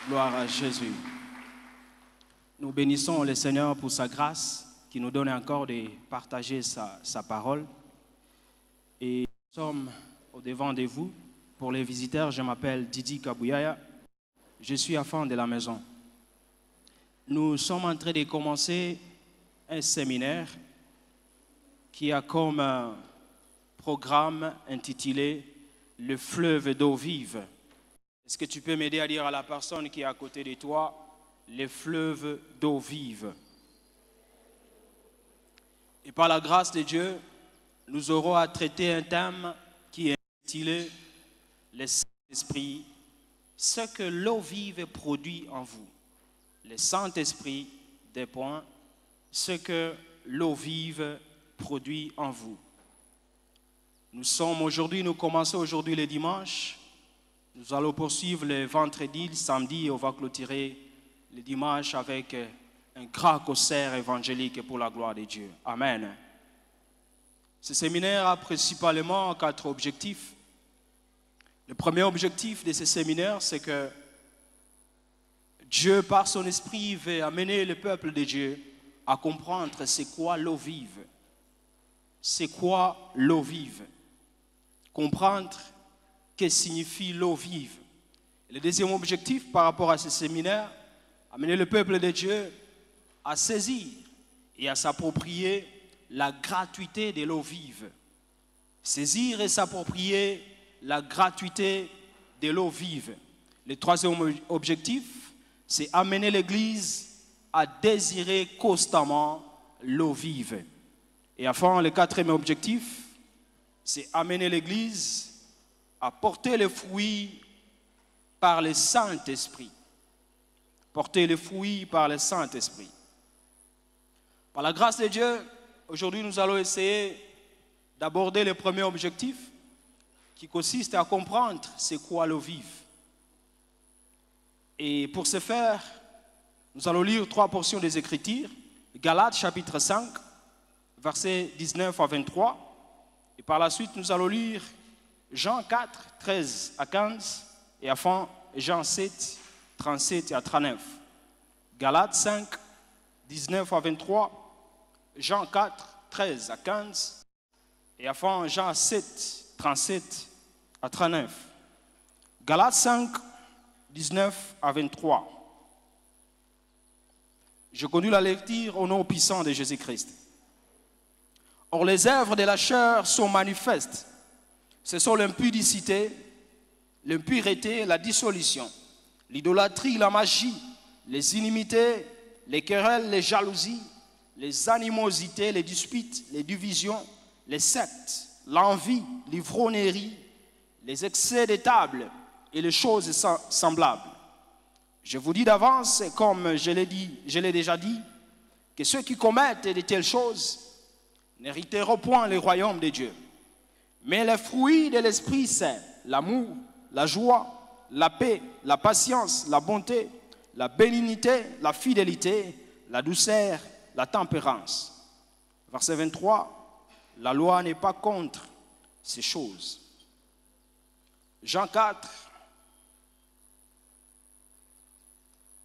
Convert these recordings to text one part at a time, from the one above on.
Gloire à Jésus. Nous bénissons le Seigneur pour sa grâce qui nous donne encore de partager sa parole. Et nous sommes au-devant de vous. Pour les visiteurs, je m'appelle Didi Kabouyaya. Je suis enfant de la maison. Nous sommes en train de commencer un séminaire qui a comme programme intitulé « Le fleuve d'eau vive ». Est-ce que tu peux m'aider à dire à la personne qui est à côté de toi « Le fleuve d'eau vive ». Et par la grâce de Dieu, nous aurons à traiter un thème qui est intitulé « Le Saint-Esprit, ce que l'eau vive produit en vous ». Le Saint-Esprit, des points, ce que l'eau vive produit en vous. Nous commençons aujourd'hui le dimanche. Nous allons poursuivre le vendredi, le samedi, et on va clôturer le dimanche avec un grand concert évangélique pour la gloire de Dieu. Amen. Ce séminaire a principalement 4 objectifs. Le premier objectif de ce séminaire, c'est que Dieu, par son esprit, veut amener le peuple de Dieu à comprendre c'est quoi l'eau vive. C'est quoi l'eau vive? Comprendre que signifie l'eau vive. Le deuxième objectif par rapport à ce séminaire, amener le peuple de Dieu à saisir et à s'approprier la gratuité de l'eau vive. Saisir et s'approprier la gratuité de l'eau vive. Le troisième objectif, c'est amener l'Église à désirer constamment l'eau vive. Et enfin, le quatrième objectif, c'est amener l'Église à porter les fruits par le Saint-Esprit. Porter les fruits par le Saint-Esprit. Par la grâce de Dieu, aujourd'hui nous allons essayer d'aborder le premier objectif qui consiste à comprendre c'est quoi l'eau vive. Et pour ce faire, nous allons lire 3 portions des Écritures. Galates chapitre 5, versets 19 à 23. Et par la suite, nous allons lire Jean 4, 13 à 15. Et enfin, Jean 7, 37 à 39. Galates 5, 19 à 23. Jean 4, 13 à 15. Et enfin, Jean 7, 37 à 39. Galates 5, 19 à 23. Je conduis la lecture au nom puissant de Jésus-Christ. Or, les œuvres de la chair sont manifestes. Ce sont l'impudicité, l'impureté, la dissolution, l'idolâtrie, la magie, les inimités, les querelles, les jalousies, les animosités, les disputes, les divisions, les sectes, l'envie, l'ivrognerie, les excès de table et les choses semblables. Je vous dis d'avance, comme je l'ai déjà dit, que ceux qui commettent de telles choses n'hériteront point le royaume de Dieu. Mais les fruits de l'Esprit, c'est l'amour, la joie, la paix, la patience, la bonté, la bénignité, la fidélité, la douceur, la tempérance. Verset 23, la loi n'est pas contre ces choses. Jean 4,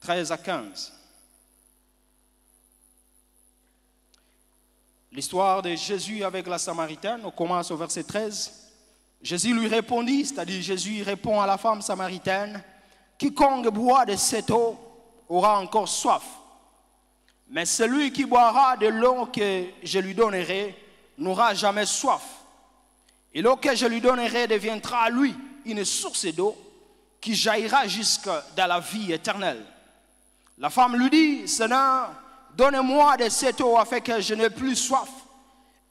13 à 15. L'histoire de Jésus avec la Samaritaine, on commence au verset 13. Jésus lui répondit, c'est-à-dire Jésus répond à la femme samaritaine, « Quiconque boit de cette eau aura encore soif. Mais celui qui boira de l'eau que je lui donnerai n'aura jamais soif. Et l'eau que je lui donnerai deviendra à lui une source d'eau qui jaillira jusque dans la vie éternelle. » La femme lui dit, « Seigneur, donne-moi de cette eau afin que je n'ai plus soif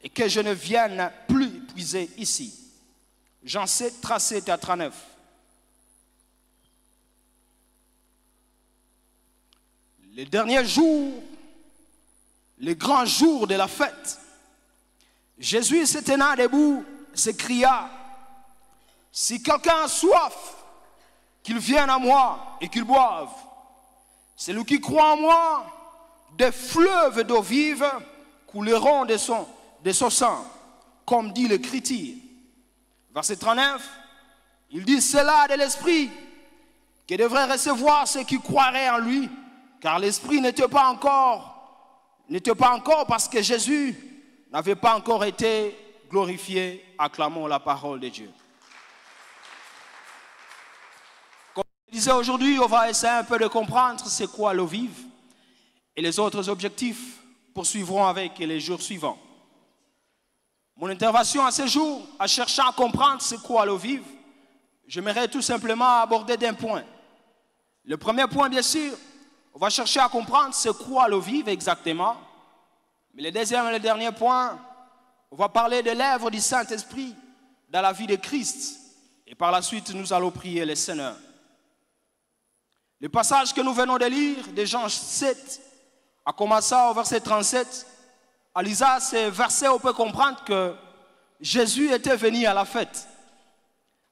et que je ne vienne plus puiser ici. » Jean 7, 37 à 39. Le dernier jour, le grand jour de la fête, Jésus se tenant debout, s'écria, « Si quelqu'un a soif, qu'il vienne à moi et qu'il boive. Celui qui croit en moi, des fleuves d'eau vive couleront de son sang, comme dit l'Écriture. » Verset 39, il dit cela de l'Esprit qui devrait recevoir ceux qui croiraient en lui, car l'Esprit n'était pas encore parce que Jésus n'avait pas encore été glorifié. Acclamons la parole de Dieu. Comme je disais aujourd'hui, on va essayer un peu de comprendre c'est quoi l'eau vive et les autres objectifs poursuivront avec les jours suivants. Mon intervention à ce jour, en cherchant à comprendre c'est quoi l'eau vive, j'aimerais tout simplement aborder d'un point. Le premier point, bien sûr, on va chercher à comprendre c'est quoi l'eau vive exactement. Mais le deuxième et le dernier point, on va parler de l'œuvre du Saint-Esprit dans la vie de Christ. Et par la suite, nous allons prier le Seigneur. Le passage que nous venons de lire, de Jean 7, a commencé au verset 37. À lisant ces versets, on peut comprendre que Jésus était venu à la fête.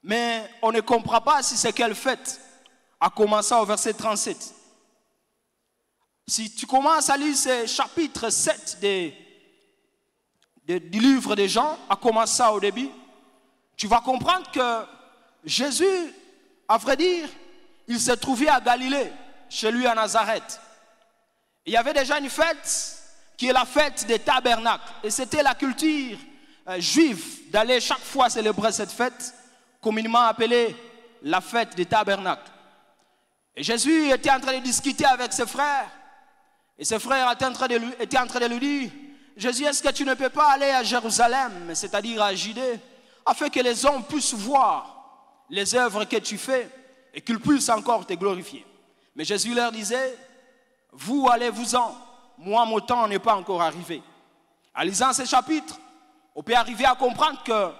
Mais on ne comprend pas si c'est quelle fête, a commencé au verset 37. Si tu commences à lire ce chapitre 7 du livre de Jean, à commencer au début, tu vas comprendre que Jésus, à vrai dire, il se trouvait à Galilée, chez lui à Nazareth. Il y avait déjà une fête qui est la fête des tabernacles. Et c'était la culture juive d'aller chaque fois célébrer cette fête, communément appelée la fête des tabernacles. Et Jésus était en train de discuter avec ses frères. Et ses frères étaient en train de lui dire, Jésus, est-ce que tu ne peux pas aller à Jérusalem, c'est-à-dire à Judée, afin que les hommes puissent voir les œuvres que tu fais et qu'ils puissent encore te glorifier. Mais Jésus leur disait, vous allez-vous-en, moi mon temps n'est pas encore arrivé. En lisant ce chapitre, on peut arriver à comprendre que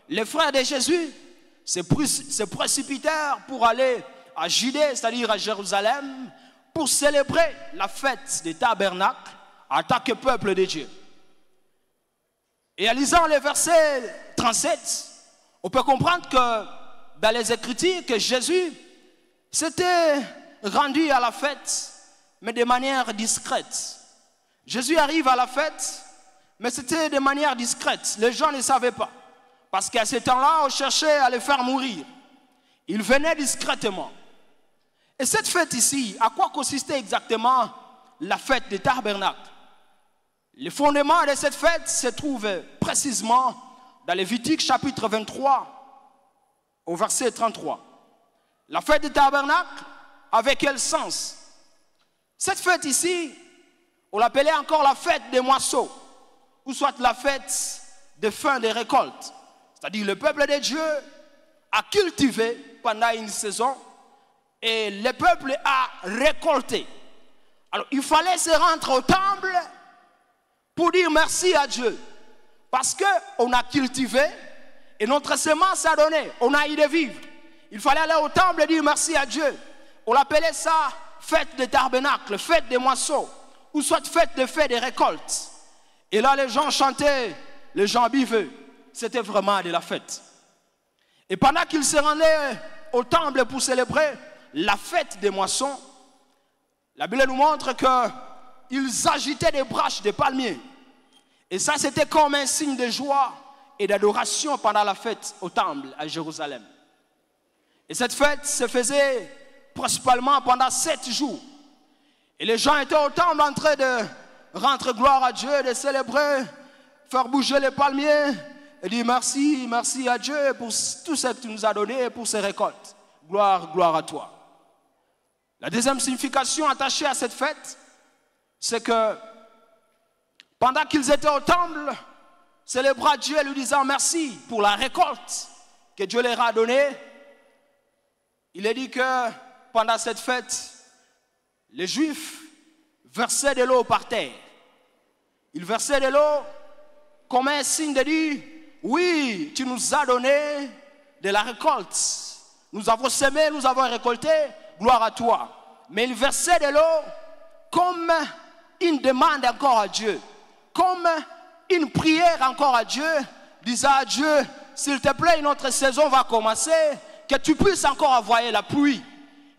les frères de Jésus se précipitèrent pour aller à Judée, c'est-à-dire à Jérusalem, pour célébrer la fête des tabernacles en tant que peuple de Dieu. Et en lisant le verset 37, on peut comprendre que dans les Écritures, que Jésus s'était rendu à la fête, mais de manière discrète. Jésus arrive à la fête, mais c'était de manière discrète. Les gens ne savaient pas. Parce qu'à ce temps-là, on cherchait à le faire mourir. Il venait discrètement. Et cette fête ici, à quoi consistait exactement la fête des tabernacles? Le fondement de cette fête se trouve précisément dans Lévitique chapitre 23, au verset 33. La fête des tabernacles, avec quel sens? Cette fête ici, on l'appelait encore la fête des moisseaux, ou soit la fête de fin des récoltes. C'est-à-dire le peuple de Dieu a cultivé pendant une saison et le peuple a récolté. Alors il fallait se rendre au temple pour dire merci à Dieu. Parce qu'on a cultivé et notre semence a donné, on a eu de vivre. Il fallait aller au temple et dire merci à Dieu. On l'appelait ça fête des tabernacles, fête des moisseaux, ou soit fête des récoltes. Et là les gens chantaient, les gens buvaient. C'était vraiment de la fête. Et pendant qu'ils se rendaient au temple pour célébrer la fête des moissons, la Bible nous montre qu'ils agitaient des branches de palmiers. Et ça, c'était comme un signe de joie et d'adoration pendant la fête au temple à Jérusalem. Et cette fête se faisait principalement pendant 7 jours. Et les gens étaient au temple en train de rendre gloire à Dieu, de célébrer, faire bouger les palmiers et dire merci, merci à Dieu pour tout ce que tu nous as donné et pour ces récoltes. Gloire, gloire à toi. La deuxième signification attachée à cette fête, c'est que pendant qu'ils étaient au temple, célébrant Dieu et lui disant merci pour la récolte que Dieu leur a donnée, il est dit que pendant cette fête, les Juifs versaient de l'eau par terre. Ils versaient de l'eau comme un signe de dire, oui, tu nous as donné de la récolte. Nous avons semé, nous avons récolté, gloire à toi. Mais ils versaient de l'eau comme une demande encore à Dieu, comme une prière encore à Dieu, disant à Dieu, s'il te plaît, notre saison va commencer, que tu puisses encore envoyer la pluie.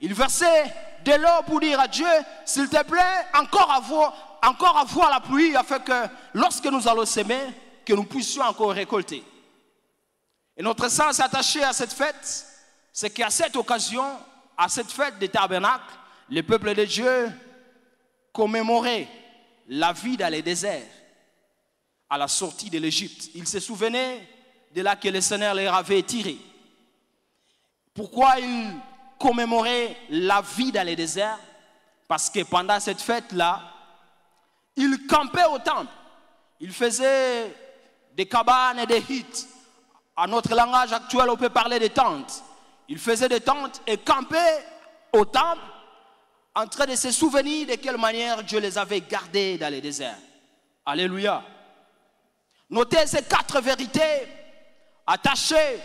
Ils versaient de l'eau pour dire à Dieu, s'il te plaît, encore avoir la pluie, afin que lorsque nous allons semer, que nous puissions encore récolter. Et notre sens attaché à cette fête, c'est qu'à cette occasion, à cette fête des tabernacles, le peuple de Dieu commémorait la vie dans les déserts à la sortie de l'Égypte. Ils se souvenaient de là que le Seigneur les avait tirés. Pourquoi ils commémoraient la vie dans les déserts? Parce que pendant cette fête-là, ils campaient au temple. Ils faisaient des cabanes et des hits. À notre langage actuel, on peut parler de tentes. Ils faisaient des tentes et campaient au temple en train de se souvenir de quelle manière Dieu les avait gardés dans les déserts. Alléluia. Notez ces 4 vérités attachées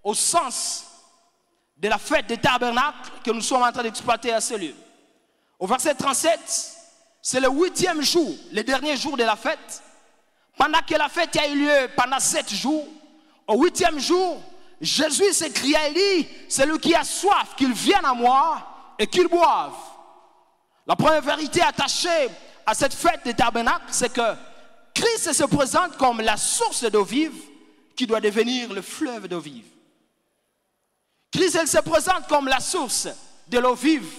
au sens de la fête des tabernacles que nous sommes en train d'exploiter à ce lieu. Au verset 37, c'est le 8e jour, le dernier jour de la fête. Pendant que la fête a eu lieu pendant 7 jours, au 8e jour, Jésus s'écria et dit, celui qui a soif, qu'il vienne à moi et qu'il boive. La première vérité attachée à cette fête des tabernacles, c'est que Christ se présente comme la source d'eau vive qui doit devenir le fleuve d'eau vive. Christ, elle se présente comme la source de l'eau vive,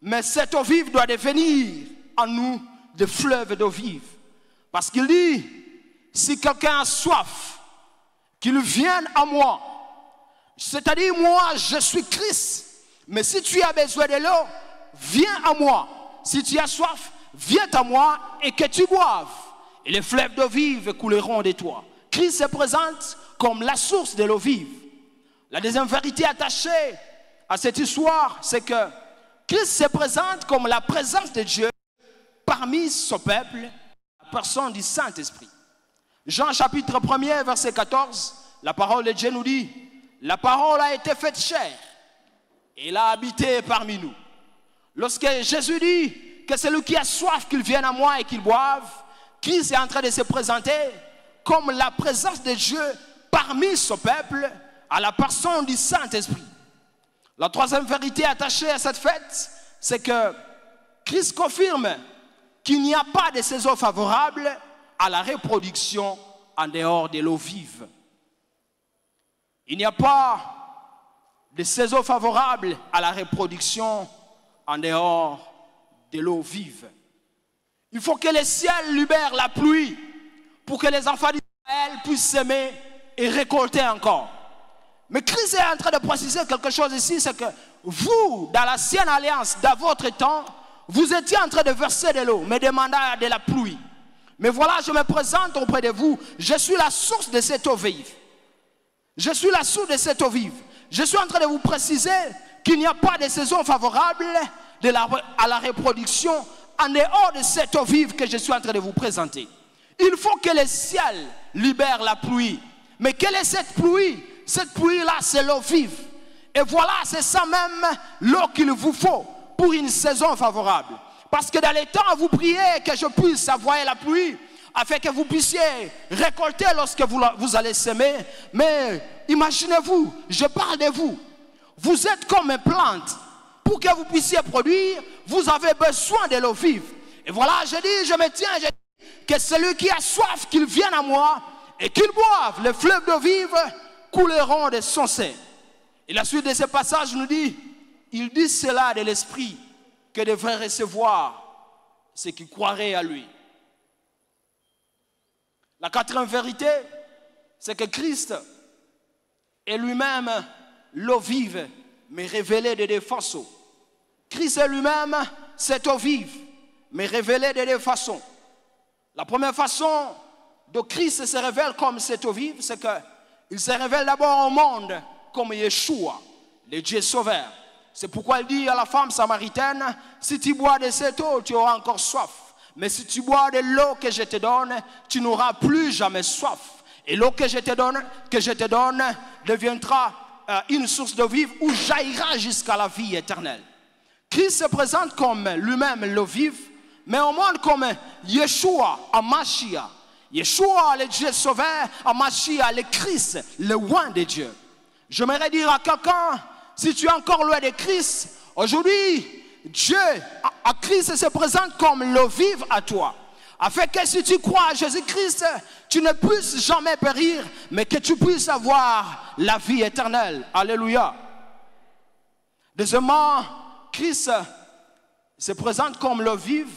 mais cette eau vive doit devenir en nous des fleuves d'eau vive. Parce qu'il dit, si quelqu'un a soif, qu'il vienne à moi. C'est-à-dire, moi, je suis Christ. Mais si tu as besoin de l'eau, viens à moi. Si tu as soif, viens à moi et que tu boives. Et les fleuves d'eau vive couleront de toi. Christ se présente comme la source de l'eau vive. La deuxième vérité attachée à cette histoire, c'est que Christ se présente comme la présence de Dieu parmi son peuple, la personne du Saint-Esprit. Jean chapitre 1er, verset 14, la parole de Dieu nous dit, la parole a été faite chair et elle a habité parmi nous. Lorsque Jésus dit que celui qui a soif, qu'il vienne à moi et qu'il boive, Christ est en train de se présenter comme la présence de Dieu parmi son peuple, à la personne du Saint-Esprit. La troisième vérité attachée à cette fête, c'est que Christ confirme qu'il n'y a pas de saison favorable à la reproduction en dehors de l'eau vive. Il n'y a pas de saison favorable à la reproduction en dehors de l'eau vive. Il faut que le ciel libère la pluie pour que les enfants d'Israël puissent s'aimer et récolter encore. Mais Christ est en train de préciser quelque chose ici, c'est que vous, dans l'ancienne alliance, dans votre temps, vous étiez en train de verser de l'eau, mais demandant de la pluie. Mais voilà, je me présente auprès de vous, je suis la source de cette eau vive. Je suis la source de cette eau vive. Je suis en train de vous préciser qu'il n'y a pas de saison favorable à la reproduction en dehors de cette eau vive que je suis en train de vous présenter. Il faut que le ciel libère la pluie. Mais quelle est cette pluie? Cette pluie-là, c'est l'eau vive. Et voilà, c'est ça même l'eau qu'il vous faut pour une saison favorable. Parce que dans les temps, vous priez que je puisse avoir la pluie afin que vous puissiez récolter lorsque vous allez s'aimer. Mais imaginez-vous, je parle de vous. Vous êtes comme une plante. Pour que vous puissiez produire, vous avez besoin de l'eau vive. Et voilà, je me tiens, je dis que celui qui a soif, qu'il vienne à moi et qu'il boive. Les fleuves d'eau vive couleront de son sein. Et la suite de ce passage nous dit, il dit cela de l'esprit que devrait recevoir ceux qui croiraient à lui. La quatrième vérité, c'est que Christ est lui-même l'eau vive, mais révélée de deux façons. Christ est lui-même cette eau vive, mais révélée de deux façons. La première façon dont Christ se révèle comme cette eau vive, c'est qu'il se révèle d'abord au monde comme Yeshua, le Dieu sauveur. C'est pourquoi il dit à la femme samaritaine, si tu bois de cette eau, tu auras encore soif. Mais si tu bois de l'eau que je te donne, tu n'auras plus jamais soif. Et l'eau que je te donne deviendra une source d'eau vive où jaillira jusqu'à la vie éternelle. Christ se présente comme lui-même l'eau vive, mais au monde comme Yeshua, Amashia. Yeshua, le Dieu sauveur, Amashia, le Christ, le roi de Dieu. J'aimerais dire à quelqu'un, si tu es encore loin de Christ, aujourd'hui, Dieu, à Christ, se présente comme l'eau vive à toi. Afin que si tu crois à Jésus-Christ, tu ne puisses jamais périr, mais que tu puisses avoir la vie éternelle. Alléluia. Deuxièmement, Christ se présente comme l'eau vive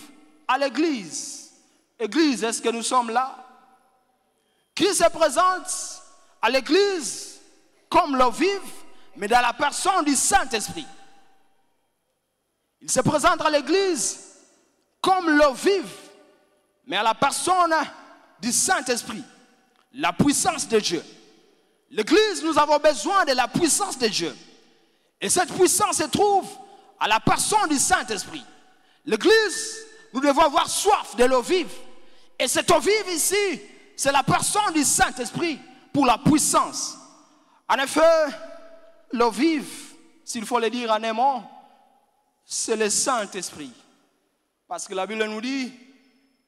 à l'Église. Église, est-ce que nous sommes là? Christ se présente à l'Église comme l'eau vive, mais dans la personne du Saint-Esprit. Il se présente à l'Église comme l'eau vive, mais à la personne du Saint-Esprit. La puissance de Dieu. L'Église, nous avons besoin de la puissance de Dieu. Et cette puissance se trouve à la personne du Saint-Esprit. L'Église, nous devons avoir soif de l'eau vive. Et cette eau vive ici, c'est la personne du Saint-Esprit pour la puissance. En effet, l'eau vive, s'il faut le dire en un mot, c'est le Saint-Esprit. Parce que la Bible nous dit,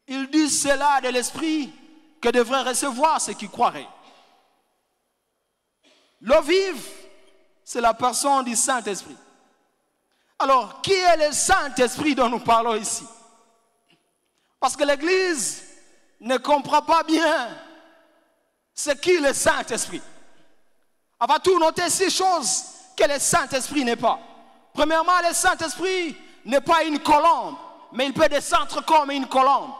il dit cela de l'Esprit que devraient recevoir ceux qui croiraient. L'eau vive, c'est la personne du Saint-Esprit. Alors, qui est le Saint-Esprit dont nous parlons ici? Parce que l'Église ne comprend pas bien ce qu'est le Saint-Esprit. On va tout noter 6 choses que le Saint-Esprit n'est pas. Premièrement, le Saint-Esprit n'est pas une colombe, mais il peut descendre comme une colombe.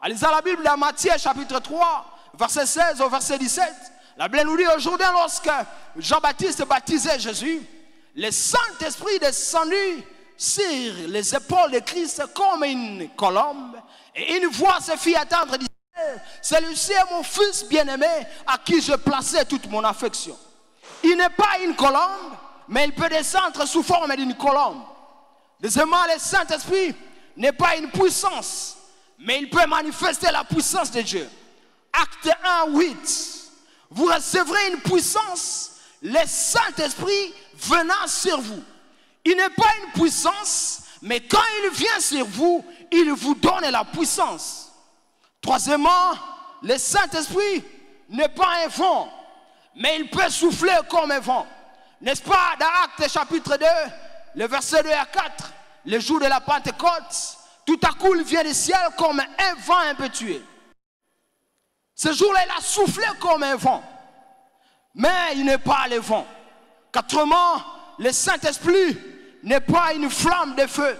En lisant la Bible dans Matthieu chapitre 3, verset 16 au verset 17, la Bible nous dit aujourd'hui, lorsque Jean-Baptiste baptisait Jésus, le Saint-Esprit descendu sur les épaules de Christ comme une colombe, et une voix se fit attendre et disait, celui-ci est mon fils bien-aimé à qui je plaçais toute mon affection. Il n'est pas une colombe, mais il peut descendre sous forme d'une colombe. Deuxièmement, le Saint-Esprit n'est pas une puissance, mais il peut manifester la puissance de Dieu. Acte 1, 8. Vous recevrez une puissance, le Saint-Esprit venant sur vous. Il n'est pas une puissance, mais quand il vient sur vous, il vous donne la puissance. Troisièmement, le Saint-Esprit n'est pas un vent, mais il peut souffler comme un vent. N'est-ce pas, dans Actes chapitre 2, le verset 2 à 4, le jour de la Pentecôte, tout à coup il vient du ciel comme un vent impétueux. Ce jour-là, il a soufflé comme un vent, mais il n'est pas le vent. Quatrièmement, le Saint-Esprit n'est pas une flamme de feu,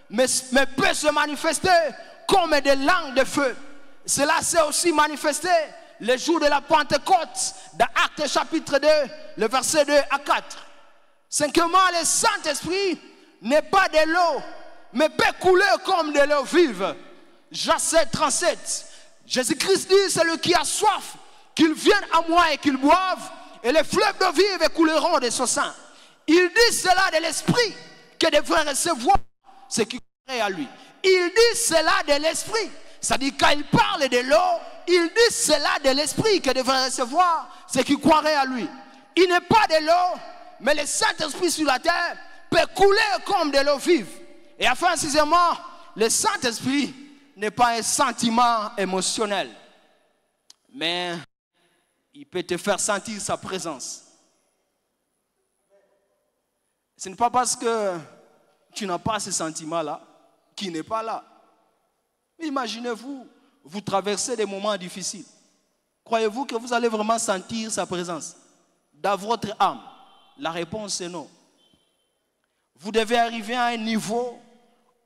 mais peut se manifester comme des langues de feu. Cela s'est aussi manifesté le jour de la Pentecôte, dans Actes chapitre 2, le verset 2 à 4. Cinquièmement, le Saint-Esprit n'est pas de l'eau, mais peut couler comme de l'eau vive. Jean 7, 37. Jésus-Christ dit, celui qui a soif, qu'il vienne à moi et qu'il boive, et les fleuves d'eau vive couleront de son sein. Il dit cela de l'Esprit, que devrait recevoir ce qui croirait à lui. Il dit cela de l'Esprit. C'est-à-dire quand il parle de l'eau, il dit cela de l'Esprit que devrait recevoir ce qui croirait à lui. Il n'est pas de l'eau, mais le Saint-Esprit sur la terre peut couler comme de l'eau vive. Et enfin, sixièmement, le Saint-Esprit n'est pas un sentiment émotionnel, mais il peut te faire sentir sa présence. Ce n'est pas parce que tu n'as pas ce sentiment-là qu'il n'est pas là. Imaginez-vous, vous traversez des moments difficiles. Croyez-vous que vous allez vraiment sentir sa présence dans votre âme? La réponse est non. Vous devez arriver à un niveau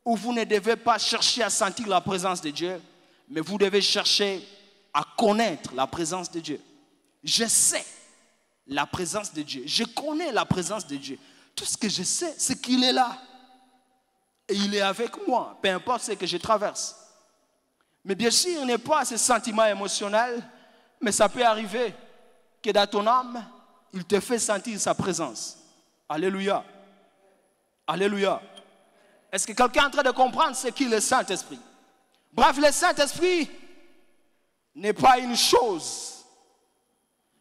où vous ne devez pas chercher à sentir la présence de Dieu, mais vous devez chercher à connaître la présence de Dieu. Je sais la présence de Dieu. Je connais la présence de Dieu. Tout ce que je sais, c'est qu'il est là. Et il est avec moi, peu importe ce que je traverse. Mais bien sûr, il n'est pas ce sentiment émotionnel, mais ça peut arriver que dans ton âme, il te fait sentir sa présence. Alléluia. Alléluia. Est-ce que quelqu'un est en train de comprendre ce qu'est le Saint-Esprit? Bref, le Saint-Esprit n'est pas une chose,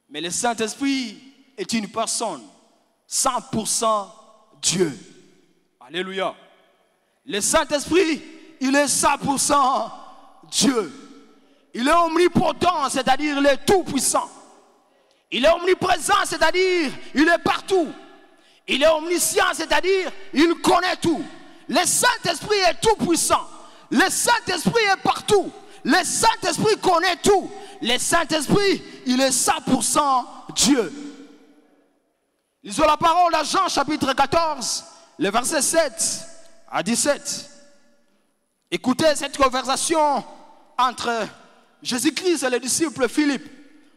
mais le Saint-Esprit est une personne, 100% Dieu. Alléluia. Le Saint-Esprit, il est 100% Dieu. Il est omnipotent, c'est-à-dire il est tout puissant. Il est omniprésent, c'est-à-dire il est partout. Il est omniscient, c'est-à-dire il connaît tout. Le Saint-Esprit est tout puissant. Le Saint-Esprit est partout. Le Saint-Esprit connaît tout. Le Saint-Esprit, il est 100% Dieu. Lisons la parole à Jean chapitre 14, le verset 7 à 17. Écoutez cette conversation entre Jésus-Christ et le disciple Philippe.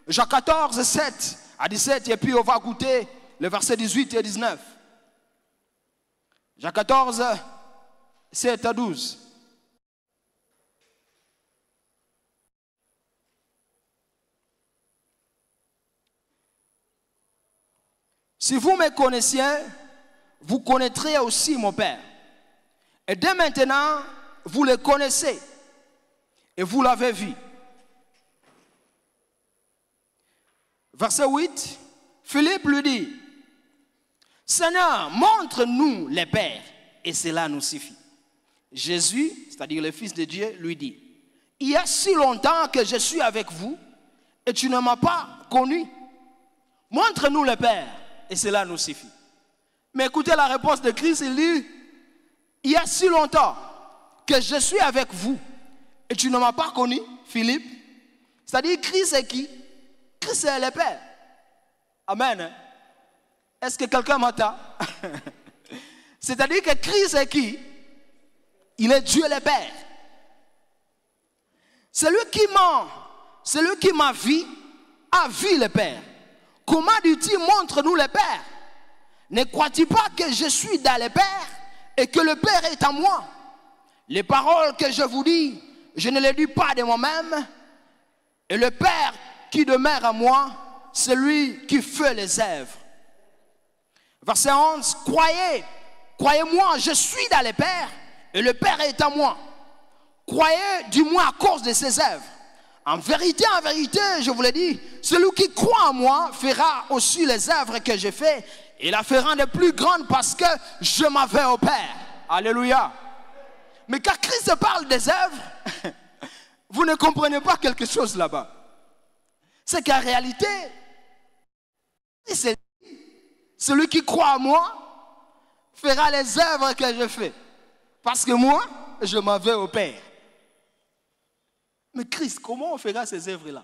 Jean 14, 7 à 17. Et puis on va écouter le verset 18 et 19. Jean 14, 7 à 12. Si vous me connaissiez, vous connaîtrez aussi mon Père. Et dès maintenant, vous le connaissez et vous l'avez vu. Verset 8, Philippe lui dit, Seigneur, montre-nous les Pères et cela nous suffit. Jésus, c'est-à-dire le Fils de Dieu, lui dit, il y a si longtemps que je suis avec vous et tu ne m'as pas connu. Montre-nous le Père et cela nous suffit. Mais écoutez la réponse de Christ, il dit, il y a si longtemps que je suis avec vous et tu ne m'as pas connu, Philippe. C'est-à-dire, Christ est qui? Christ est le Père. Amen. Est-ce que quelqu'un m'entend? C'est-à-dire que Christ est qui? Il est Dieu le Père. Celui qui m'a vu a vu le Père. Comment dit-il, montre-nous le Père? Ne crois-tu pas que je suis dans le Père et que le Père est en moi? Les paroles que je vous dis, je ne les dis pas de moi-même. Et le Père qui demeure en moi, c'est lui qui fait les œuvres. Verset 11, croyez-moi, je suis dans le Père et le Père est en moi. Croyez du moins à cause de ses œuvres. En vérité, je vous l'ai dit, celui qui croit en moi fera aussi les œuvres que j'ai faites et la fera de plus grandes parce que je m'en vais au Père. Alléluia. Mais quand Christ parle des œuvres, vous ne comprenez pas quelque chose là-bas. C'est qu'en réalité, c'est celui qui croit en moi fera les œuvres que je fais. Parce que moi, je m'en vais au Père. Mais Christ, comment on fera ces œuvres-là?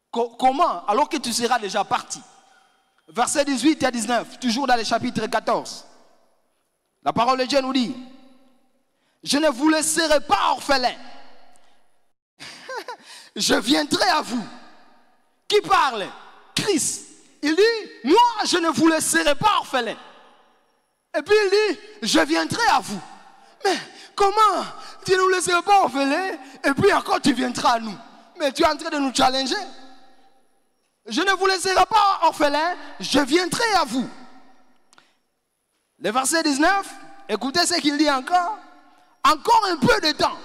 Comment? Alors que tu seras déjà parti. Versets 18 à 19, toujours dans le chapitre 14. La parole de Dieu nous dit, je ne vous laisserai pas orphelins. Je viendrai à vous. Qui parle? Christ. Il dit, moi je ne vous laisserai pas orphelins. Et puis il dit, je viendrai à vous. Mais comment? Tu ne nous laisseras pas orphelins et puis encore tu viendras à nous. Mais tu es en train de nous challenger. Je ne vous laisserai pas orphelins, je viendrai à vous. Le verset 19, écoutez ce qu'il dit encore. Encore un peu de temps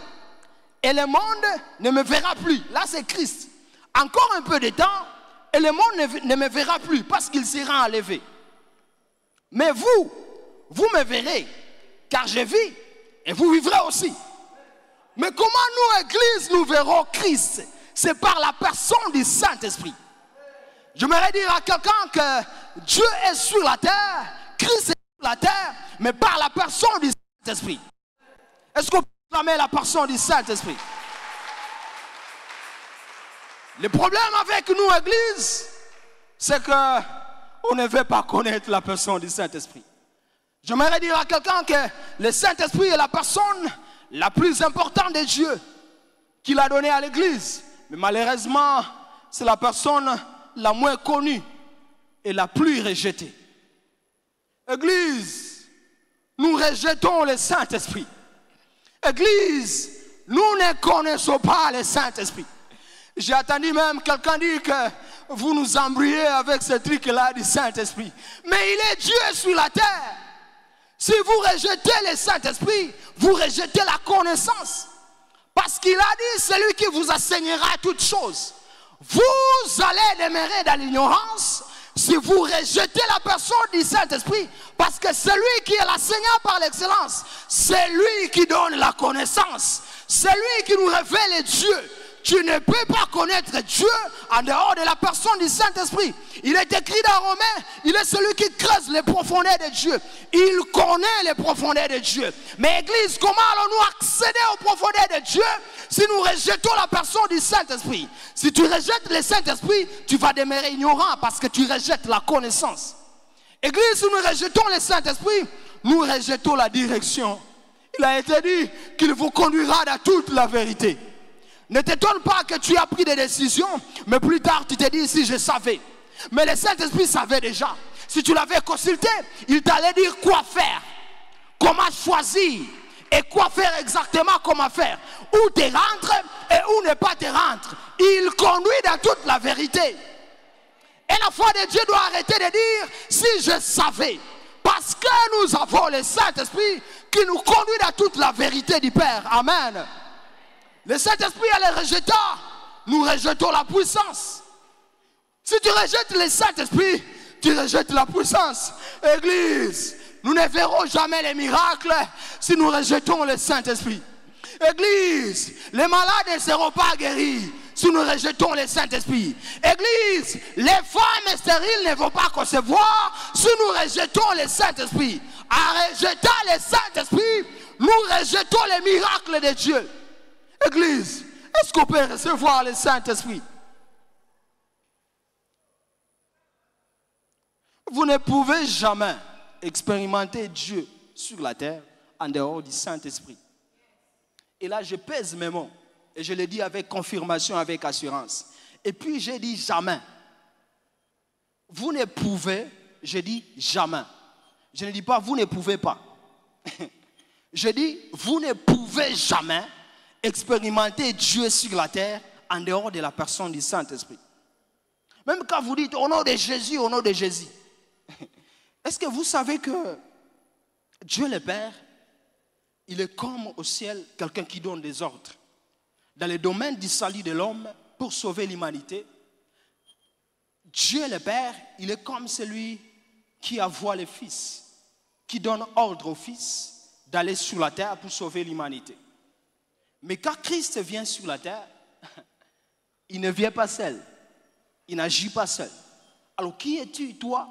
et le monde ne me verra plus. Là c'est Christ. Encore un peu de temps et le monde ne me verra plus parce qu'il sera enlevé. Mais vous me verrez car je vis et vous vivrez aussi. Mais comment nous, Église, nous verrons Christ? C'est par la personne du Saint-Esprit. J'aimerais dire à quelqu'un que Dieu est sur la terre, Christ est sur la terre, mais par la personne du Saint-Esprit. Est-ce qu'on peut proclamer la personne du Saint-Esprit? Le problème avec nous, Église, c'est qu'on ne veut pas connaître la personne du Saint-Esprit. J'aimerais dire à quelqu'un que le Saint-Esprit est la personne la plus importante de Dieu qu'il a donnée à l'Église. Mais malheureusement, c'est la personne la moins connue et la plus rejetée. Église, nous rejetons le Saint-Esprit. Église, nous ne connaissons pas le Saint-Esprit. J'ai entendu même quelqu'un dire que vous nous embrouillez avec ce truc-là du Saint-Esprit. Mais il est Dieu sur la terre. Si vous rejetez le Saint-Esprit, vous rejetez la connaissance. Parce qu'il a dit, celui qui vous enseignera toutes choses. Vous allez demeurer dans l'ignorance si vous rejetez la personne du Saint-Esprit. Parce que celui qui est l'enseignant par l'excellence, c'est lui qui donne la connaissance. C'est lui qui nous révèle Dieu. Tu ne peux pas connaître Dieu en dehors de la personne du Saint-Esprit. Il est écrit dans Romains, il est celui qui creuse les profondeurs de Dieu. Il connaît les profondeurs de Dieu. Mais Église, comment allons-nous accéder aux profondeurs de Dieu si nous rejetons la personne du Saint-Esprit? Si tu rejettes le Saint-Esprit, tu vas demeurer ignorant parce que tu rejettes la connaissance. Église, si nous rejetons le Saint-Esprit, nous rejetons la direction. Il a été dit qu'il vous conduira dans toute la vérité. Ne t'étonne pas que tu as pris des décisions, mais plus tard tu te dis si je savais. Mais le Saint-Esprit savait déjà. Si tu l'avais consulté, il t'allait dire quoi faire, comment choisir et quoi faire exactement, comment faire. Où te rendre et où ne pas te rendre. Il conduit dans toute la vérité. Et la foi de Dieu doit arrêter de dire si je savais. Parce que nous avons le Saint-Esprit qui nous conduit dans toute la vérité du Père. Amen. Le Saint-Esprit, elle le rejeta. Nous rejetons la puissance. Si tu rejettes le Saint-Esprit, tu rejettes la puissance. Église, nous ne verrons jamais les miracles si nous rejetons le Saint-Esprit. Église, les malades ne seront pas guéris si nous rejetons le Saint-Esprit. Église, les femmes stériles ne vont pas concevoir si nous rejetons le Saint-Esprit. En rejetant le Saint-Esprit, nous rejetons les miracles de Dieu. Église, est-ce qu'on peut recevoir le Saint-Esprit? Vous ne pouvez jamais expérimenter Dieu sur la terre en dehors du Saint-Esprit. Et là, je pèse mes mots. Et je le dis avec confirmation, avec assurance. Et puis, j'ai dit jamais. Vous ne pouvez, je dis jamais. Je ne dis pas, vous ne pouvez pas. Je dis, vous ne pouvez jamais expérimenter Dieu sur la terre en dehors de la personne du Saint-Esprit. Même quand vous dites au nom de Jésus, au nom de Jésus. Est-ce que vous savez que Dieu le Père, il est comme au ciel quelqu'un qui donne des ordres. Dans le domaine du salut de l'homme, pour sauver l'humanité, Dieu le Père, il est comme celui qui envoie le Fils, qui donne ordre au Fils d'aller sur la terre pour sauver l'humanité. Mais quand Christ vient sur la terre, il ne vient pas seul, il n'agit pas seul. Alors qui es-tu, toi,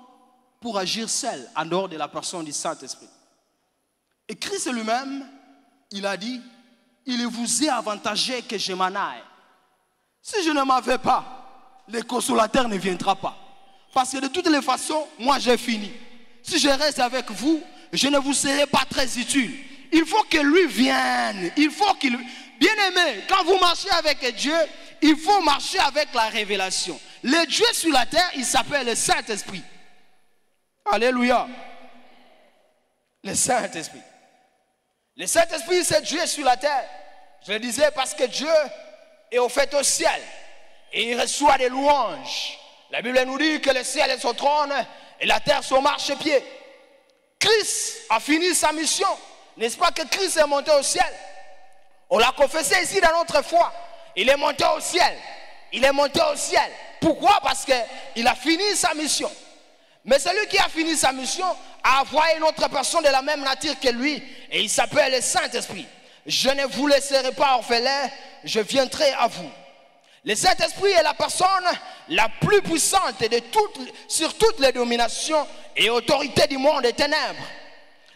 pour agir seul en dehors de la personne du Saint-Esprit? Et Christ lui-même, il a dit, il vous est avantagé que je m'en aille. Si je ne m'en vais pas, le consolateur ne viendra pas. Parce que de toutes les façons, moi j'ai fini. Si je reste avec vous, je ne vous serai pas très utile. Il faut que lui vienne. Il faut qu'il... Bien-aimé, quand vous marchez avec Dieu, il faut marcher avec la révélation. Le Dieu sur la terre, il s'appelle le Saint-Esprit. Alléluia. Le Saint-Esprit. Le Saint-Esprit, c'est Dieu sur la terre. Je le disais parce que Dieu est au fait au ciel. Et il reçoit des louanges. La Bible nous dit que le ciel est son trône et la terre son marchepied. Christ a fini sa mission. N'est-ce pas que Christ est monté au ciel? On l'a confessé ici dans notre foi. Il est monté au ciel. Il est monté au ciel. Pourquoi? Parce qu'il a fini sa mission. Mais celui qui a fini sa mission a envoyé une autre personne de la même nature que lui. Et il s'appelle le Saint-Esprit. Je ne vous laisserai pas orphelins, je viendrai à vous. Le Saint-Esprit est la personne la plus puissante sur toutes les dominations et autorités du monde des ténèbres.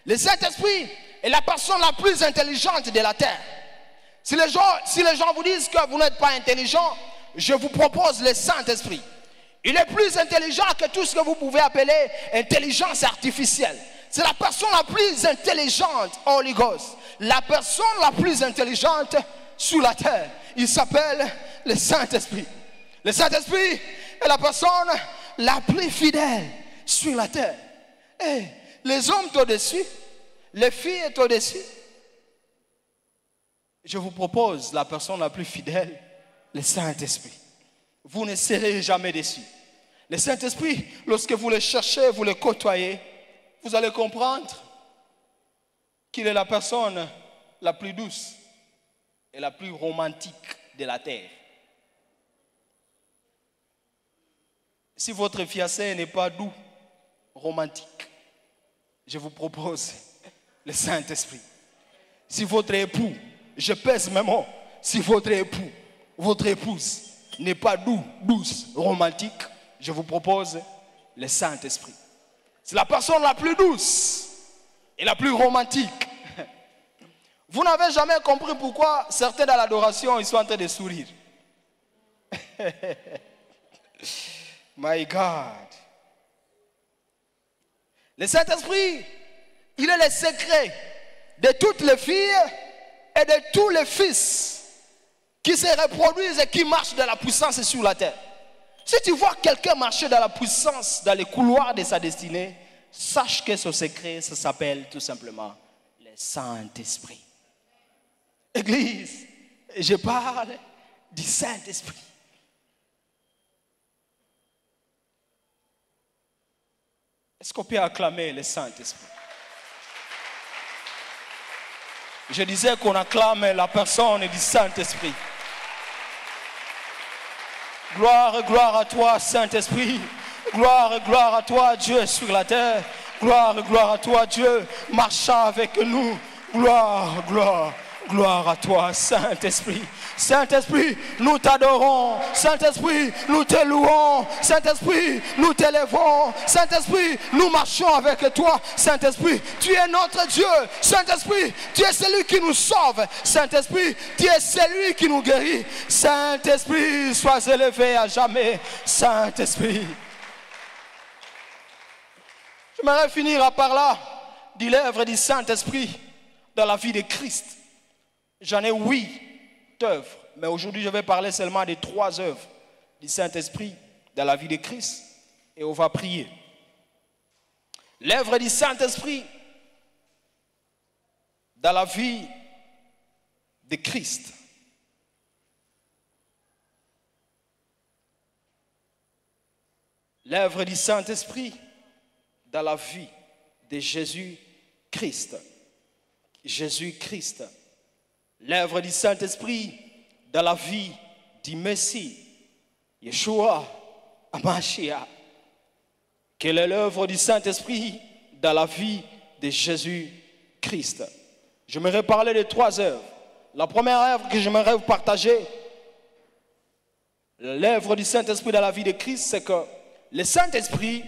Le Saint-Esprit est la personne la plus intelligente de la terre. Si les gens vous disent que vous n'êtes pas intelligent, je vous propose le Saint-Esprit. Il est plus intelligent que tout ce que vous pouvez appeler intelligence artificielle. C'est la personne la plus intelligente, Holy Ghost. La personne la plus intelligente sur la terre. Il s'appelle le Saint-Esprit. Le Saint-Esprit est la personne la plus fidèle sur la terre. Et les hommes sont au-dessus, les filles sont au-dessus. Je vous propose la personne la plus fidèle, le Saint-Esprit. Vous ne serez jamais déçus. Le Saint-Esprit, lorsque vous le cherchez, vous le côtoyez, vous allez comprendre qu'il est la personne la plus douce et la plus romantique de la terre. Si votre fiancé n'est pas doux, romantique, je vous propose le Saint-Esprit. Si votre époux, je pèse mes mots, si votre époux, votre épouse n'est pas doux, douce, romantique, je vous propose le Saint-Esprit. C'est la personne la plus douce et la plus romantique. Vous n'avez jamais compris pourquoi certains dans l'adoration, ils sont en train de sourire. My God. Le Saint-Esprit, il est le secret de toutes les filles et de tous les fils qui se reproduisent et qui marchent dans la puissance sur la terre. Si tu vois quelqu'un marcher dans la puissance, dans les couloirs de sa destinée, sache que ce secret, ça s'appelle tout simplement le Saint-Esprit. Église, je parle du Saint-Esprit. Est-ce qu'on peut acclamer le Saint-Esprit? Je disais qu'on acclame la personne du Saint-Esprit. Gloire, gloire à toi, Saint-Esprit. Gloire, gloire à toi, Dieu sur la terre. Gloire, gloire à toi, Dieu, marchant avec nous. Gloire, gloire, gloire à toi, Saint-Esprit. Saint-Esprit, nous t'adorons. Saint-Esprit, nous te louons. Saint-Esprit, nous t'élèvons. Saint-Esprit, nous marchons avec toi. Saint-Esprit, tu es notre Dieu. Saint-Esprit, tu es celui qui nous sauve. Saint-Esprit, tu es celui qui nous guérit. Saint-Esprit, sois élevé à jamais. Saint-Esprit. J'aimerais finir par là de l'œuvre du Saint-Esprit dans la vie de Christ. J'en ai 8 œuvres, mais aujourd'hui je vais parler seulement de 3 œuvres du Saint-Esprit dans la vie de Christ et on va prier. L'œuvre du Saint-Esprit dans la vie de Christ. L'œuvre du Saint-Esprit dans la vie de Jésus-Christ. Jésus-Christ. L'œuvre du Saint-Esprit dans la vie du Messie, Yeshua Hamashiach. Quelle est l'œuvre du Saint-Esprit dans la vie de Jésus-Christ? J'aimerais parler de 3 œuvres. La première œuvre que j'aimerais vous partager, l'œuvre du Saint-Esprit dans la vie de Christ, c'est que le Saint-Esprit,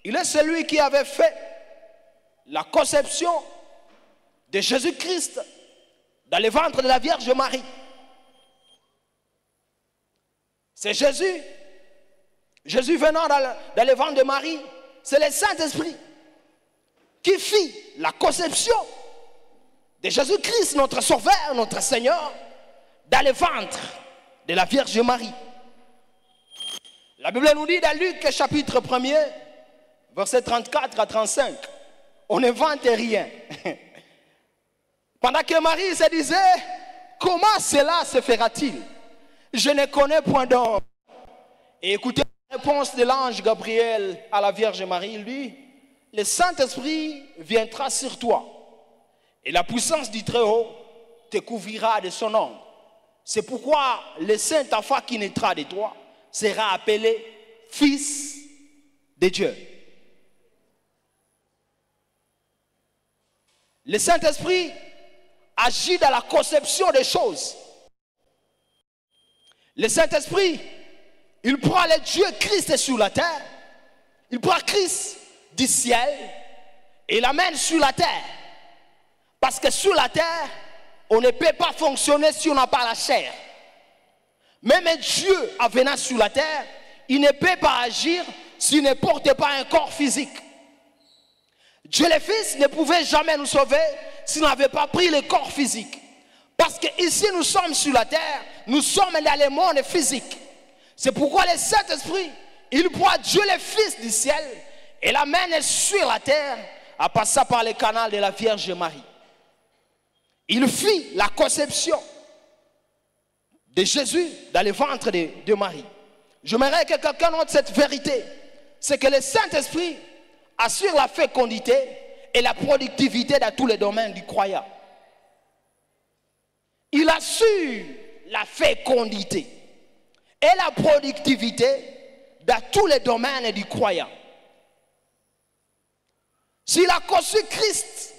il est celui qui avait fait la conception de Jésus-Christ dans le ventre de la Vierge Marie. C'est Jésus. Jésus venant dans le ventre de Marie, c'est le Saint-Esprit qui fit la conception de Jésus-Christ, notre Sauveur, notre Seigneur, dans le ventre de la Vierge Marie. La Bible nous dit dans Luc chapitre 1er, versets 34 à 35, on n'invente rien. Pendant que Marie se disait, comment cela se fera-t-il? Je ne connais point d'homme. Et écoutez la réponse de l'ange Gabriel à la Vierge Marie, lui, le Saint-Esprit viendra sur toi. Et la puissance du Très-Haut te couvrira de son ombre. C'est pourquoi le Saint-Enfant qui naîtra de toi sera appelé Fils de Dieu. Le Saint-Esprit agit dans la conception des choses. Le Saint-Esprit, il prend le Dieu Christ sur la terre, il prend Christ du ciel et l'amène sur la terre. Parce que sur la terre, on ne peut pas fonctionner si on n'a pas la chair. Même Dieu, en venant sur la terre, il ne peut pas agir s'il ne porte pas un corps physique. Dieu le Fils ne pouvait jamais nous sauver s'il n'avait pas pris le corps physique. Parce que ici nous sommes sur la terre, nous sommes dans le monde physique. C'est pourquoi le Saint-Esprit, il prend Dieu le Fils du ciel et l'amène sur la terre en passant par le canal de la Vierge Marie. Il fit la conception de Jésus dans le ventre de Marie. J'aimerais que quelqu'un note cette vérité. C'est que le Saint-Esprit assure la fécondité et la productivité dans tous les domaines du croyant. Il assure la fécondité et la productivité dans tous les domaines du croyant. S'il a conçu Christ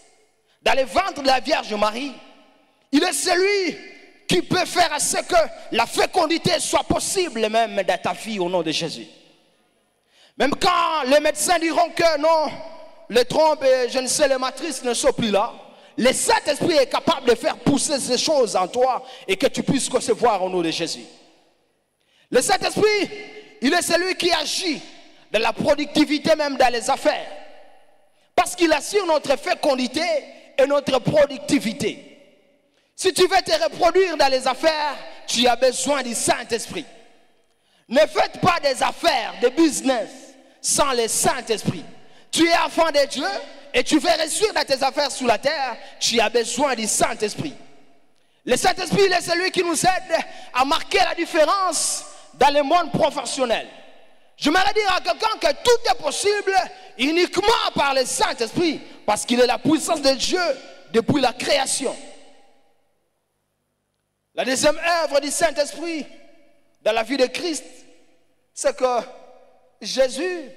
dans le ventre de la Vierge Marie, il est celui qui peut faire à ce que la fécondité soit possible même dans ta vie au nom de Jésus. Même quand les médecins diront que non, les trompes et je ne sais les matrices ne sont plus là, le Saint-Esprit est capable de faire pousser ces choses en toi et que tu puisses recevoir au nom de Jésus. Le Saint-Esprit, il est celui qui agit dans la productivité même dans les affaires. Parce qu'il assure notre fécondité et notre productivité. Si tu veux te reproduire dans les affaires, tu as besoin du Saint-Esprit. Ne faites pas des affaires, de business, sans le Saint-Esprit. Tu es enfant de Dieu et tu veux réussir dans tes affaires sur la terre, tu as besoin du Saint-Esprit. Le Saint-Esprit, il est celui qui nous aide à marquer la différence dans le monde professionnel. J'aimerais dire à quelqu'un que tout est possible uniquement par le Saint-Esprit, parce qu'il est la puissance de Dieu depuis la création. La deuxième œuvre du Saint-Esprit dans la vie de Christ, c'est que Jésus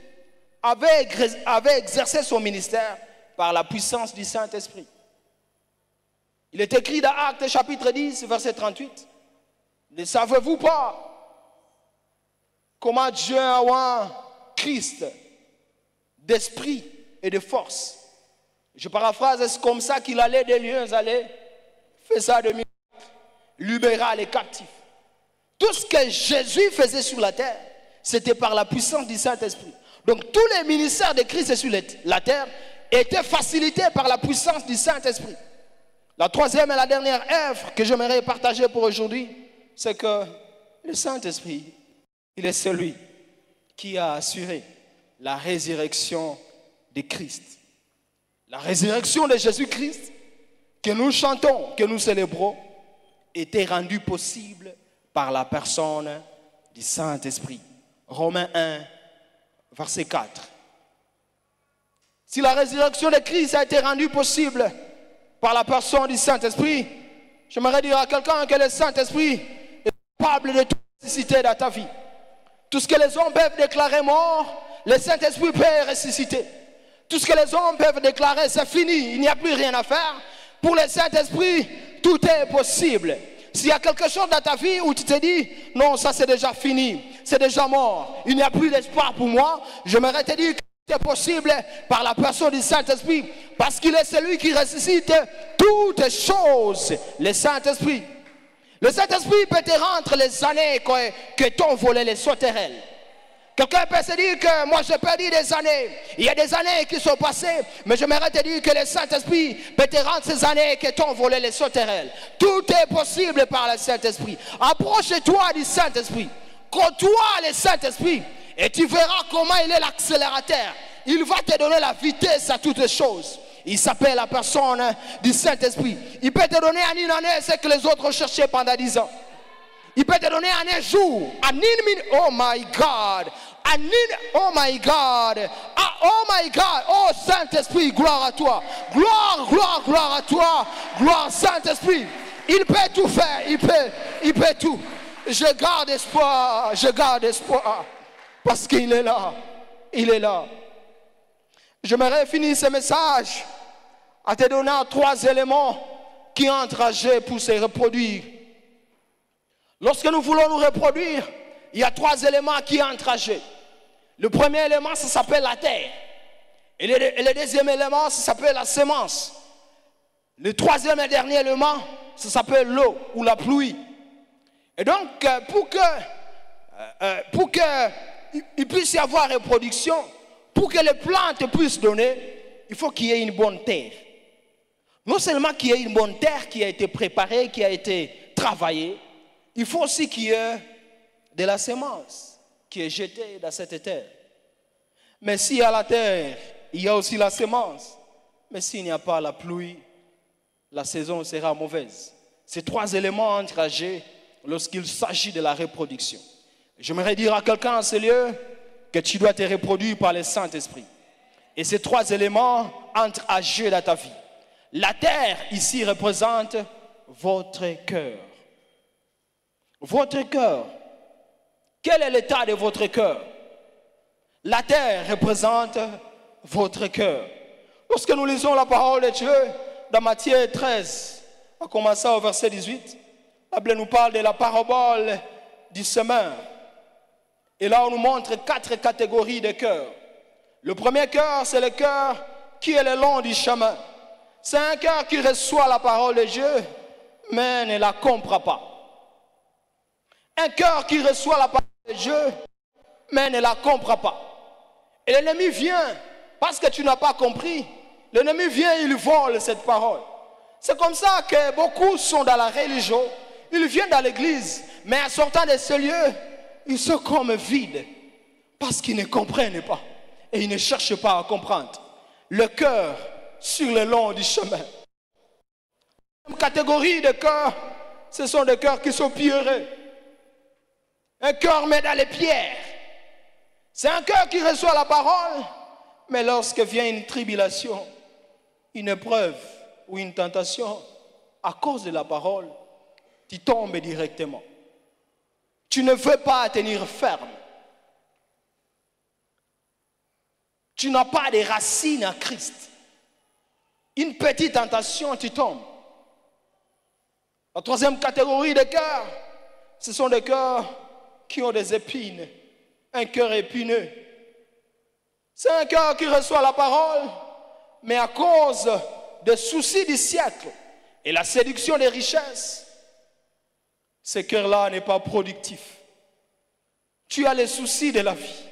avait exercé son ministère par la puissance du Saint-Esprit. Il est écrit dans Actes chapitre 10, verset 38. Ne savez-vous pas comment Dieu a un Christ d'esprit et de force? Je paraphrase, c'est comme ça qu'il allait des lieux aller, fait ça de miracles, libéra les captifs. Tout ce que Jésus faisait sur la terre, c'était par la puissance du Saint-Esprit. Donc tous les ministères de Christ sur la terre étaient facilités par la puissance du Saint-Esprit. La troisième et la dernière œuvre que j'aimerais partager pour aujourd'hui, c'est que le Saint-Esprit, il est celui qui a assuré la résurrection de Christ. La résurrection de Jésus-Christ que nous chantons, que nous célébrons, était rendue possible par la personne du Saint-Esprit. Romains 1, verset 4. Si la résurrection de Christ a été rendue possible par la personne du Saint-Esprit, j'aimerais dire à quelqu'un que le Saint-Esprit est capable de tout ressusciter dans ta vie. Tout ce que les hommes peuvent déclarer mort, le Saint-Esprit peut ressusciter. Tout ce que les hommes peuvent déclarer, c'est fini, il n'y a plus rien à faire. Pour le Saint-Esprit, tout est possible. S'il y a quelque chose dans ta vie où tu te dis, non, ça c'est déjà fini, c'est déjà mort, il n'y a plus d'espoir pour moi, j'aimerais te dire que c'est possible par la personne du Saint-Esprit, parce qu'il est celui qui ressuscite toutes choses, le Saint-Esprit. Le Saint-Esprit peut te rendre les années que t'ont volé les sauterelles. Quelqu'un peut se dire que moi j'ai perdu des années. Il y a des années qui sont passées, mais j'aimerais te dire que le Saint-Esprit peut te rendre ces années que t'ont volé les sauterelles. Tout est possible par le Saint-Esprit. Approche-toi du Saint-Esprit. Côtoie le Saint-Esprit et tu verras comment il est l'accélérateur. Il va te donner la vitesse à toutes choses. Il s'appelle la personne du Saint-Esprit. Il peut te donner en une année ce que les autres cherchaient pendant 10 ans. Il peut te donner en un jour, en une minute. Oh my God. Oh my God. Oh my God. Oh Saint-Esprit, gloire à toi. Gloire à toi. Gloire Saint-Esprit. Il peut tout faire. Il peut tout. Je garde espoir. Parce qu'il est là. Il est là. J'aimerais finir ce message en te donnant 3 éléments qui entrent en jeu pour se reproduire. Lorsque nous voulons nous reproduire, il y a 3 éléments qui entrent en jeu. Le premier élément, ça s'appelle la terre. Et le deuxième élément, ça s'appelle la semence. Le troisième et dernier élément, ça s'appelle l'eau ou la pluie. Et donc, pour qu'il puisse y avoir reproduction, pour que les plantes puissent donner, il faut qu'il y ait une bonne terre. Non seulement qu'il y ait une bonne terre qui a été préparée, qui a été travaillée, il faut aussi qu'il y ait de la semence qui est jetée dans cette terre. Mais s'il y a la terre, il y a aussi la semence. Mais s'il n'y a pas la pluie, la saison sera mauvaise. Ces 3 éléments entrent en jeu lorsqu'il s'agit de la reproduction. J'aimerais dire à quelqu'un en ce lieu que tu dois te reproduire par le Saint-Esprit. Et ces 3 éléments entrent en jeu dans ta vie. La terre ici représente votre cœur. Votre cœur. Quel est l'état de votre cœur? La terre représente votre cœur. Lorsque nous lisons la parole de Dieu dans Matthieu 13, en commençant au verset 18, la Bible nous parle de la parabole du semeur. Et là, on nous montre 4 catégories de cœurs. Le premier cœur, c'est le cœur qui est le long du chemin. C'est un cœur qui reçoit la parole de Dieu, mais ne la comprend pas. Un cœur qui reçoit la parole de Dieu, mais ne la comprend pas. Et l'ennemi vient parce que tu n'as pas compris, l'ennemi vient, il vole cette parole. C'est comme ça que beaucoup sont dans la religion, ils viennent dans l'église, mais en sortant de ce lieu, ils sont comme vides, parce qu'ils ne comprennent pas, et ils ne cherchent pas à comprendre. Le cœur sur le long du chemin. Une catégorie de cœurs, ce sont des cœurs qui sont pierreux. Un cœur met dans les pierres. C'est un cœur qui reçoit la parole, mais lorsque vient une tribulation, une épreuve ou une tentation, à cause de la parole, tu tombes directement. Tu ne veux pas tenir ferme. Tu n'as pas de racines en Christ. Une petite tentation, tu tombes. La troisième catégorie de cœurs, ce sont des cœurs qui ont des épines. Un cœur épineux. C'est un cœur qui reçoit la parole, mais à cause des soucis du siècle et la séduction des richesses, ce cœur-là n'est pas productif. Tu as les soucis de la vie.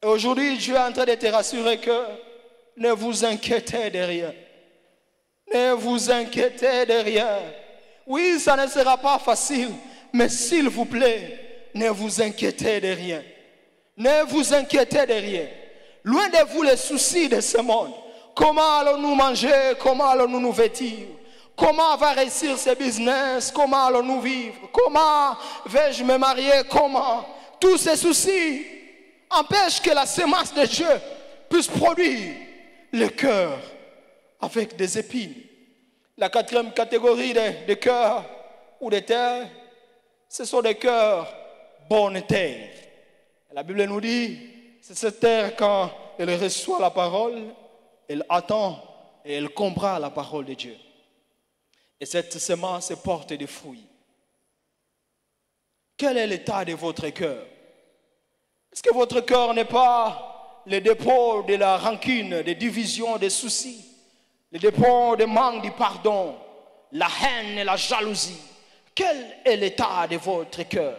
Et aujourd'hui, Dieu est en train de te rassurer que ne vous inquiétez de rien. Ne vous inquiétez de rien. Oui, ça ne sera pas facile, mais s'il vous plaît, ne vous inquiétez de rien. Ne vous inquiétez de rien. Loin de vous les soucis de ce monde. Comment allons-nous manger? Comment allons-nous nous vêtir? Comment va réussir ce business? Comment allons-nous vivre? Comment vais-je me marier? Comment? Tous ces soucis empêchent que la semence de Dieu puisse produire le cœur avec des épines. La quatrième catégorie de cœurs ou de terres, ce sont des cœurs bonnes terres. La Bible nous dit, c'est cette terre quand elle reçoit la parole, elle attend et elle comprend la parole de Dieu. Et cette semence porte des fruits. Quel est l'état de votre cœur? Est-ce que votre cœur n'est pas le dépôt de la rancune, des divisions, des soucis, le dépôt de manque du pardon, la haine et la jalousie? Quel est l'état de votre cœur?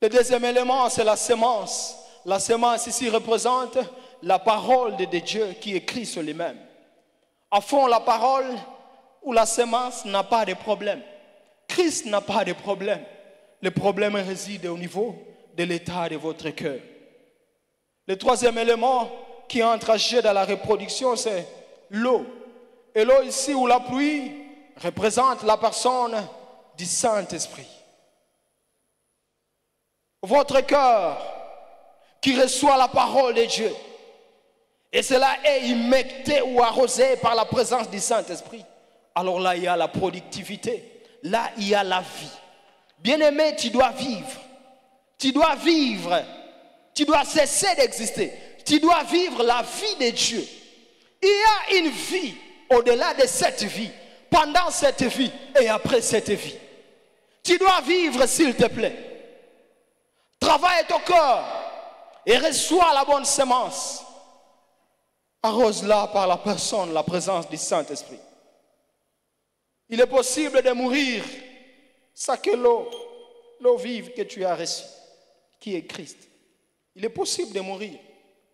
Le deuxième élément, c'est la semence. La semence ici représente la parole de Dieu qui est écrite sur les mêmes. À fond, la parole ou la semence n'a pas de problème. Christ n'a pas de problème. Le problème réside au niveau de l'état de votre cœur. Le troisième élément qui entre en jeu dans la reproduction, c'est l'eau. Et l'eau ici, ou la pluie, représente la personne du Saint-Esprit. Votre cœur qui reçoit la parole de Dieu, et cela est humecté ou arrosé par la présence du Saint-Esprit, alors là, il y a la productivité. Là, il y a la vie. Bien-aimé, tu dois vivre. Tu dois vivre. Tu dois cesser d'exister. Tu dois vivre la vie de Dieu. Il y a une vie au-delà de cette vie, pendant cette vie et après cette vie. Tu dois vivre, s'il te plaît. Travaille ton cœur et reçois la bonne semence. Arrose-la par la personne, la présence du Saint-Esprit. Il est possible de mourir sans que l'eau vive que tu as reçue, qui est Christ. Il est possible de mourir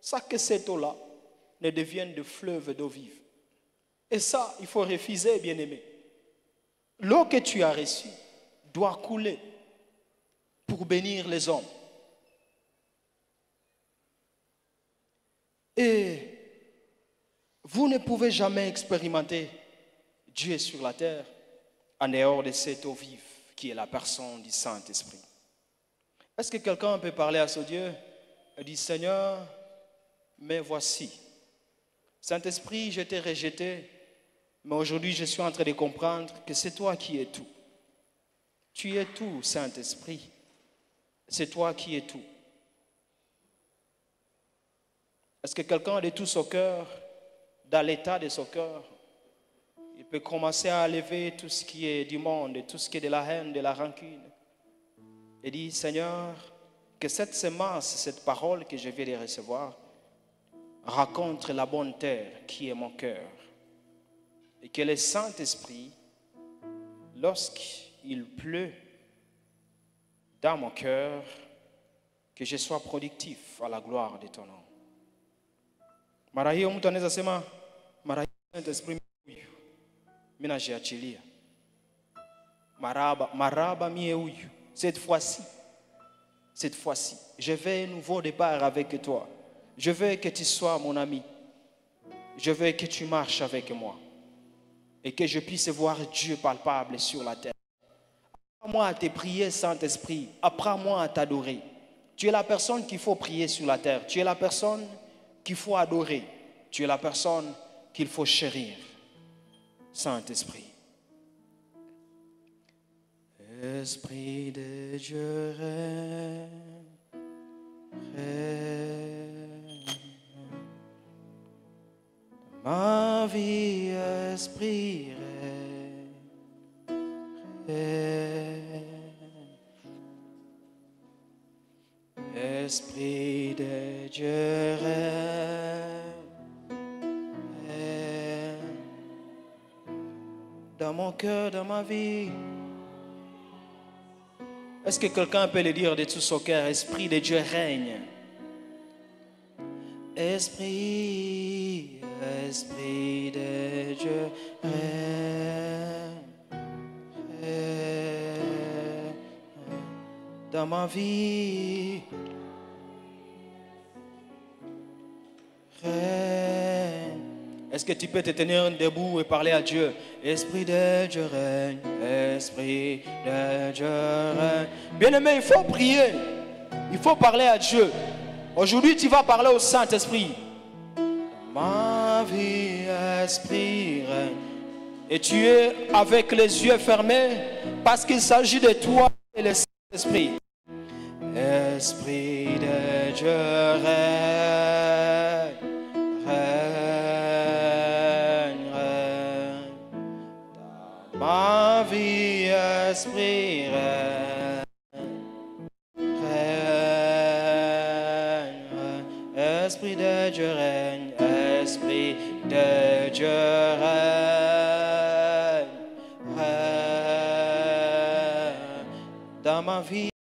sans que cette eau-là ne devienne de fleuve d'eau vive. Et ça, il faut refuser, bien-aimé. L'eau que tu as reçue doit couler pour bénir les hommes. Et vous ne pouvez jamais expérimenter Dieu sur la terre en dehors de cette eau vive qui est la personne du Saint-Esprit. Est-ce que quelqu'un peut parler à ce Dieu et dire, Seigneur, mais voici, Saint-Esprit, je t'ai rejeté, mais aujourd'hui je suis en train de comprendre que c'est toi qui es tout. Tu es tout, Saint-Esprit. C'est toi qui es tout. Est-ce que quelqu'un de tout son cœur, dans l'état de son cœur, il peut commencer à enlever tout ce qui est du monde, tout ce qui est de la haine, de la rancune, et dire, Seigneur, que cette semence, cette parole que je viens de recevoir, rencontre la bonne terre qui est mon cœur. Et que le Saint-Esprit, lorsqu'il pleut, dans mon cœur, que je sois productif à la gloire de ton nom. Mara hiyo mtu anaweza sema mara hiyo Saint-Esprit huyu mimi najiachilia. Maraba mie huyu. Cette fois-ci, je veux un nouveau départ avec toi. Je veux que tu sois mon ami. Je veux que tu marches avec moi. Et que je puisse voir Dieu palpable sur la terre. Apprends-moi à te prier, Saint-Esprit. Apprends-moi à t'adorer. Tu es la personne qu'il faut prier sur la terre. Tu es la personne qu'il faut adorer. Tu es la personne qu'il faut chérir. Saint-Esprit. Esprit de Dieu, ma vie, esprit, esprit de Dieu, dans mon cœur, dans ma vie. Est-ce que quelqu'un peut le dire de tout son cœur? Esprit de Dieu règne. Esprit, esprit de Dieu règne. Dans ma vie. Règne. Est-ce que tu peux te tenir debout et parler à Dieu? Esprit de Dieu règne, Esprit de Dieu règne. Bien-aimé, il faut prier. Il faut parler à Dieu. Aujourd'hui, tu vas parler au Saint-Esprit. Ma vie, Esprit règne. Et tu es avec les yeux fermés parce qu'il s'agit de toi et le Saint-Esprit. Esprit de Dieu règne. Ma vie, esprit, règne, esprit de Dieu règne, esprit de Dieu règne, dans ma vie.